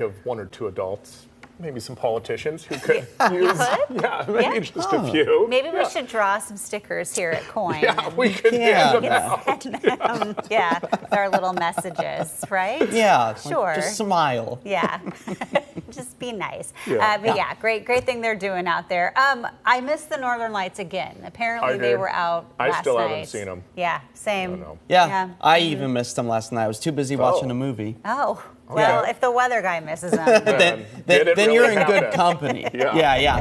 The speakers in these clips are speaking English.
of one or two adults, maybe some politicians who could use, maybe just a few. Maybe we should draw some stickers here at KOIN. Yeah, we could hand them out. With our little messages, right? Yeah, sure. Just smile. Yeah, just be nice. Great thing they're doing out there. I missed the Northern Lights again. Apparently they were out last night. I still haven't seen them. Yeah, same. I even missed them last night. I was too busy watching a movie. Oh. Well, if the weather guy misses them, then really you're in good company.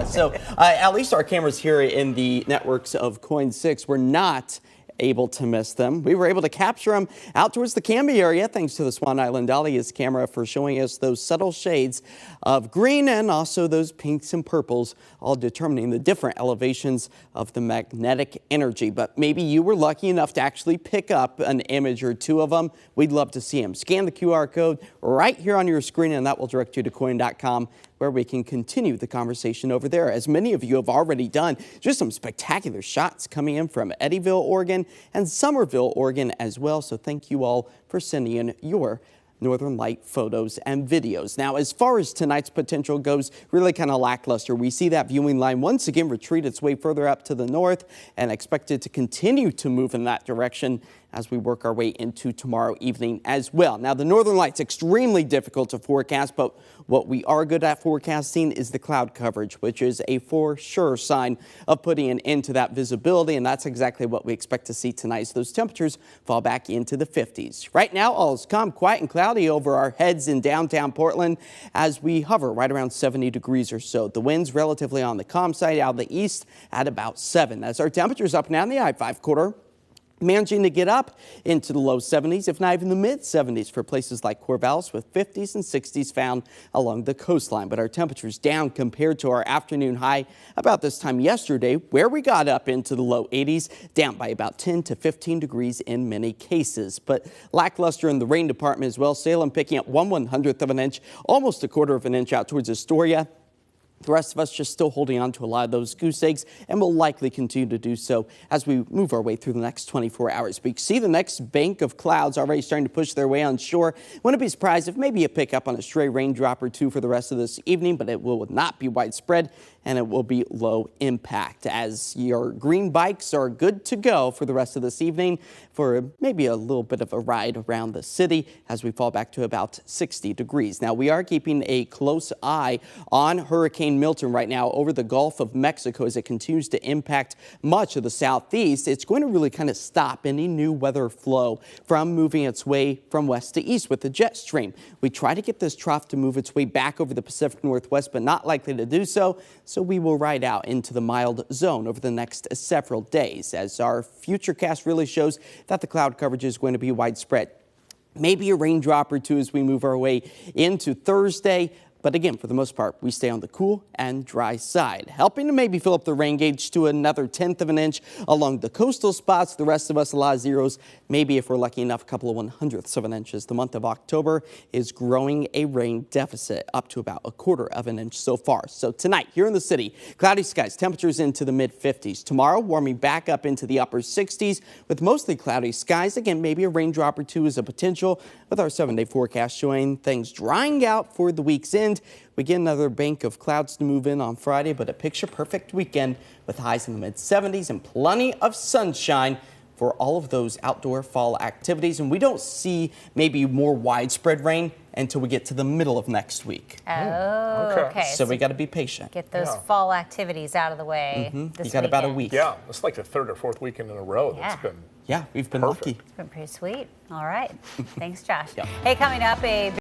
So at least our cameras here in the networks of KOIN 6 were not able to miss them. We were able to capture them out towards the Canby area thanks to the Swan Island Dahlia's camera for showing us those subtle shades of green and also those pinks and purples, all determining the different elevations of the magnetic energy. But maybe you were lucky enough to actually pick up an image or two of them. We'd love to see them. Scan the QR code right here on your screen and that will direct you to KOIN.com, where we can continue the conversation over there, as many of you have already done. Just some spectacular shots coming in from Eddyville, Oregon, and Somerville, Oregon as well. So thank you all for sending in your Northern Light photos and videos. Now, as far as tonight's potential goes, really kind of lackluster. We see that viewing line once again retreat its way further up to the north and expected to continue to move in that direction as we work our way into tomorrow evening as well. Now, the Northern Lights, extremely difficult to forecast, but what we are good at forecasting is the cloud coverage, which is a for sure sign of putting an end to that visibility, and that's exactly what we expect to see tonight as those temperatures fall back into the 50s. Right now, all is calm, quiet, and cloudy over our heads in downtown Portland as we hover right around 70 degrees or so. The wind's relatively on the calm side out of the east at about 7. As our temperatures up now in the I-5 corridor, managing to get up into the low 70s, if not even the mid 70s for places like Corvallis, with 50s and 60s found along the coastline. But our temperatures down compared to our afternoon high about this time yesterday, where we got up into the low 80s, down by about 10 to 15 degrees in many cases. But lackluster in the rain department as well. Salem picking up 1/100th of an inch, almost a quarter of an inch out towards Astoria. The rest of us just still holding on to a lot of those goose eggs and will likely continue to do so as we move our way through the next 24 hours. But you can see the next bank of clouds already starting to push their way on shore. Wouldn't be surprised if maybe a pickup on a stray raindrop or two for the rest of this evening, but it will not be widespread and it will be low impact as your green bikes are good to go for the rest of this evening for maybe a little bit of a ride around the city as we fall back to about 60 degrees. Now, we are keeping a close eye on Hurricane Milton right now over the Gulf of Mexico as it continues to impact much of the southeast. It's going to really kind of stop any new weather flow from moving its way from west to east with the jet stream. We try to get this trough to move its way back over the Pacific Northwest, but not likely to do so. So we will ride out into the mild zone over the next several days as our futurecast really shows that the cloud coverage is going to be widespread. Maybe a raindrop or two as we move our way into Thursday. But again, for the most part, we stay on the cool and dry side, helping to maybe fill up the rain gauge to another 1/10 of an inch along the coastal spots. The rest of us, a lot of zeros. Maybe if we're lucky enough, a couple of 1/100ths of an inch. The month of October is growing a rain deficit up to about a quarter of an inch so far. So tonight here in the city, cloudy skies, temperatures into the mid 50s. Tomorrow, warming back up into the upper 60s with mostly cloudy skies. Again, maybe a raindrop or two is a potential with our 7-day forecast showing things drying out for the week's end. We get another bank of clouds to move in on Friday, but a picture-perfect weekend with highs in the mid-70s and plenty of sunshine for all of those outdoor fall activities. And we don't see maybe more widespread rain until we get to the middle of next week. Oh, okay. So we got to be patient. Get those fall activities out of the way this You got about a week. Yeah, it's like the third or fourth weekend in a row that's been we've been perfect. lucky. It's been pretty sweet. All right. Thanks, Josh. Hey, coming up,